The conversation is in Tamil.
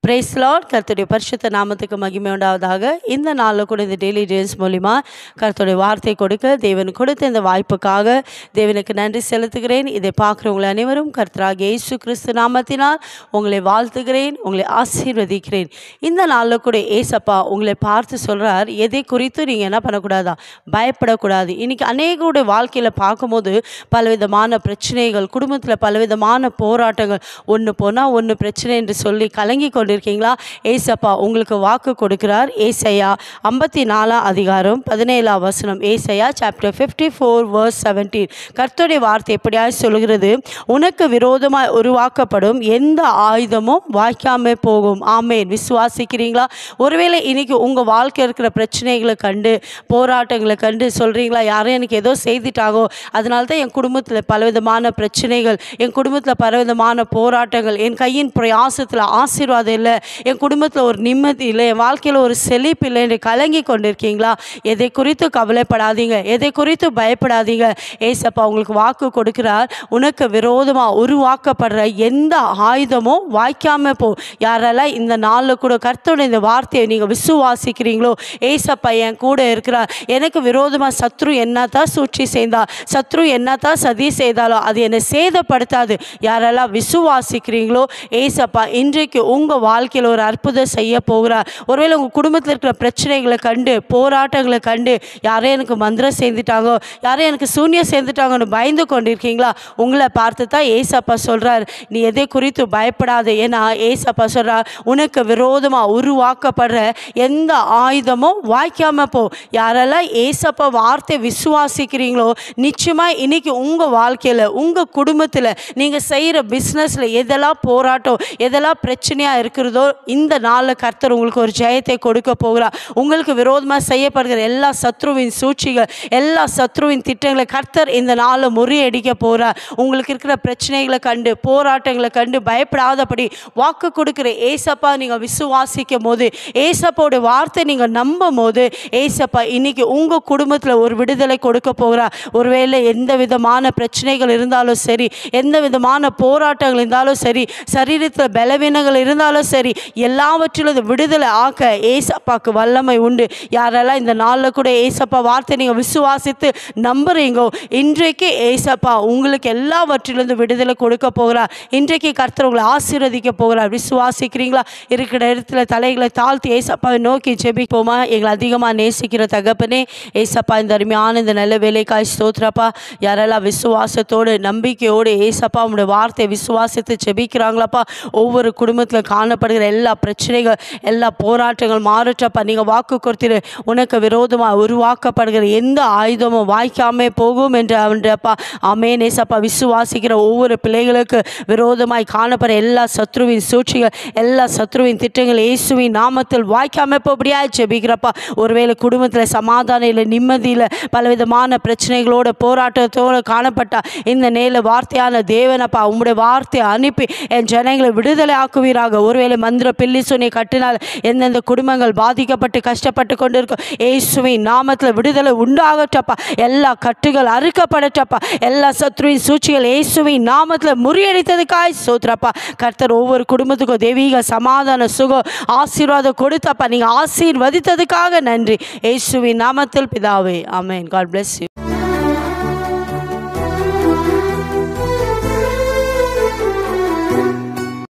Price Lord. கர்த்தருடைய பரிசுத்த நாமத்துக்கு மகிமை உண்டாவதாக. இந்த நாளில் கூட இந்த டெய்லி டேஸ் மூலிமா கர்த்தருடைய வார்த்தை கொடுக்க தேவன் கொடுத்த இந்த வாய்ப்புக்காக தேவனுக்கு நன்றி செலுத்துகிறேன். இதை பார்க்குறவங்களை அனைவரும் கர்த்தராகிய இயேசு கிறிஸ்து நாமத்தினால் உங்களை வாழ்த்துகிறேன், உங்களை ஆசீர்வதிக்கிறேன். இந்த நாளில் கூட ஏசப்பா உங்களை பார்த்து சொல்கிறார், எதை குறித்து நீங்கள் என்ன பண்ணக்கூடாதா, பயப்படக்கூடாது. இன்றைக்கி அநேகருடைய வாழ்க்கையில் பார்க்கும்போது பலவிதமான பிரச்சனைகள், குடும்பத்தில் பலவிதமான போராட்டங்கள், ஒன்று போனால் ஒன்று பிரச்சனை என்று சொல்லி கலங்கி கொண்டிருக்கீங்களா? ஏசப்பா உங்களுக்கு வாக்கு கொடுக்கிறார். ஏசாயா 54:17 ஏசாயா சாப்டர் 54:17 கர்த்தருடைய வார்த்தை எப்படியாய் சொல்கிறது, உனக்கு விரோதமாய் உருவாக்கப்படும் எந்த ஆயுதமும் வாய்க்காமே போகும். ஆமேன். விசுவாசிக்கிறீங்களா? ஒருவேளை இன்னைக்கு உங்கள் வாழ்க்கை இருக்கிற பிரச்சனைகளை கண்டு, போராட்டங்களை கண்டு சொல்கிறீங்களா, யாரும் எனக்கு ஏதோ செய்துட்டாகோ, அதனால தான் என் குடும்பத்தில் பலவிதமான பிரச்சனைகள், என் குடும்பத்தில் பலவிதமான போராட்டங்கள், என் கையின் பிரயாசத்தில் ஆசீர்வாதம் இல்லை, என் குடும்பத்தில் ஒரு நிம்மதி இல்லை, என் வாழ்க்கையில் ஒரு செழிப்பு இல்லை என்று கலங்கி கொண்டிருக்கீங்களா? எதை குறித்து கவலைப்படாதீங்க, எதை குறித்து பயப்படாதீங்க. ஏசப்பா உங்களுக்கு வாக்கு கொடுக்கிறார், உனக்கு விரோதமாக உருவாக்கப்படுற எந்த ஆயுதமும் வாய்க்காம போ. யாரெல்லாம் இந்த நாளில் கூட கர்த்தருடைய இந்த வார்த்தையை நீங்கள் விசுவாசிக்கிறீங்களோ, ஏசப்பா என் கூட இருக்கிறார், எனக்கு விரோதமாக சத்ரு என்னத்தான் சூழ்ச்சி செய்தால், சத்ரு என்னத்தான் சதி செய்தாலோ அது என்னை சேதப்படுத்தாது. யாரெல்லாம் விசுவாசிக்கிறீங்களோ ஏசப்பா இன்றைக்கு உங்கள் வாழ்க்கையில் ஒரு அற்புதம் செய்ய போகிறார். ஒருவேளை உங்கள் குடும்பத்தில் இருக்கிற பிரச்சனைகளை கண்டு, போராட்டங்களை கண்டு, யாரே எனக்கு மந்திரம் சேர்ந்துட்டாங்க, யாரே எனக்கு சூன்யம் சேர்ந்துட்டாங்கன்னு பயந்து கொண்டிருக்கீங்களா? உங்களை பார்த்து தான் ஏசப்பா சொல்கிறார், நீ எதை குறித்து பயப்படாது. ஏன்னா ஏசப்பா சொல்கிறார், உனக்கு விரோதமாக உருவாக்கப்படுற எந்த ஆயுதமும் வாய்க்காமல் போ. யாரெல்லாம் ஏசப்பா வார்த்தை விசுவாசிக்கிறீங்களோ நிச்சயமாக இன்னைக்கு உங்கள் வாழ்க்கையில், உங்கள் குடும்பத்தில், நீங்கள் செய்கிற பிஸ்னஸில் எதெல்லாம் போராட்டம், எதெல்லாம் பிரச்சனையாக இருக்கிறதோ இந்த நாளில் கர்த்தர் உங்களுக்கு ஒரு ஜெயத்தை கொடுக்க போகிறார். உங்களுக்கு விரோதமாக செய்யப்படுகிற எல்லா சத்ருவின் சூழ்ச்சிகள், எல்லா சத்ருவின் திட்டங்களை கர்த்தர் இந்த நாளில் முறியடிக்க போகிறார். உங்களுக்கு இருக்கிற பிரச்சனைகளை கண்டு, போராட்டங்களை கண்டு பயப்படாதபடி வாக்கு கொடுக்குற ஏசப்பா நீங்கள் விசுவாசிக்கும் போது, ஏசப்பாவுடைய வார்த்தை நீங்கள் நம்பும் போது, ஏசப்பா இன்னைக்கு உங்கள் குடும்பத்தில் ஒரு விடுதலை கொடுக்க போகிறார். ஒருவேளை எந்த விதமான பிரச்சனைகள் இருந்தாலும் சரி, எந்த விதமான போராட்டங்கள் இருந்தாலும் சரி, சரீரத்தில் பலவீனங்கள் இருந்தாலும் சரி, எல்லாவற்றிலும் விடுதலை ஆக்க ஏசப்பாக்கு வல்லமை உண்டு. யாரெல்லாம் இந்த நாளில் கூட ஏசப்பா வார்த்தை நீங்கள் விசுவாசித்து நம்புறீங்கோ, இன்றைக்கு ஏசப்பா உங்களுக்கு எல்லாவற்றிலிருந்து விடுதலை கொடுக்க போகிறார். இன்றைக்கு கர்த்தர் உங்களை ஆசீர்வதிக்க போகிறார். விசுவாசிக்கிறீங்களா? இருக்கிற இடத்துல தலைகளை தாழ்த்தி ஏசப்பாவை நோக்கி ஜெபிப்போமா? எங்களை அதிகமாக நேசிக்கிற தகப்பனே, ஏசப்பா இந்த அருமையான இந்த நல்ல வேலைக்காய் ஸ்தோத்திரப்பா. யாரெல்லாம் விசுவாசத்தோடு நம்பிக்கையோடு ஏசப்பா உங்களுடைய வார்த்தையை விசுவாசித்து ஜெபிக்கிறாங்களாப்பா, ஒவ்வொரு குடும்பத்தில் காணப்படுகிற எல்லா பிரச்சனைகள், எல்லா போராட்டங்கள் மாறட்டப்பா. நீங்கள் வாக்கு கொடுத்துரு, உனக்கு விரோதமாக உருவாக்கப்படுகிற எந்த ஆயுதமும் வாய்க்காமே போகும் என்று அவன்றப்பா. ஆமென். ஏசப்பா விசுவாசிக்கிற ஒவ்வொரு பிள்ளைகளுக்கு விரோதமாய் காணப்படுற எல்லா சத்ருவின் சூழ்ச்சிகள், எல்லா சத்ருவின் திட்டங்கள் இயேசுவின் நாமத்தில் வாய்க்காம போபடியாக ஜெபிக்கிறப்பா. ஒருவேளை குடும்பத்தில் சமாதானம் இல்லை, நிம்மதி இல்லை, பலவிதமான பிரச்சனைகளோட போராட்டத்தோடு காணப்பட்டா இந்த நேர வார்த்தையான தேவனப்பா உம்முடைய வார்த்தையை அனுப்பி என் ஜனங்களை விடுதலை ஆக்குவீராக. ஒருவேளை மந்திர பில்லி சொன்னை கட்டினால் எந்தெந்த குடும்பங்கள் பாதிக்கப்பட்டு கஷ்டப்பட்டு கொண்டிருக்கும், இயேசுவின் நாமத்தில் விடுதலை உண்டாகட்டப்பா. எல்லா கட்டுகள் அறுக்கப்படட்டப்பா. எல்லா சத்ருவின் சூழ்ச்சிகள் இயேசுவின் நாமத்தில் முறியடித்ததுக்காய் சோத்ரப்பா. கர்த்தர் ஒவ்வொரு குடும்பத்துக்கும் தெய்வீக சமாதான சுகம் ஆசீர்வாதம் கொடுத்தப்பா. நீங்கள் ஆசீர்வதித்ததுக்காக நன்றி. இயேசுவின் நாமத்தில் பிதாவே. ஆமென். God bless you.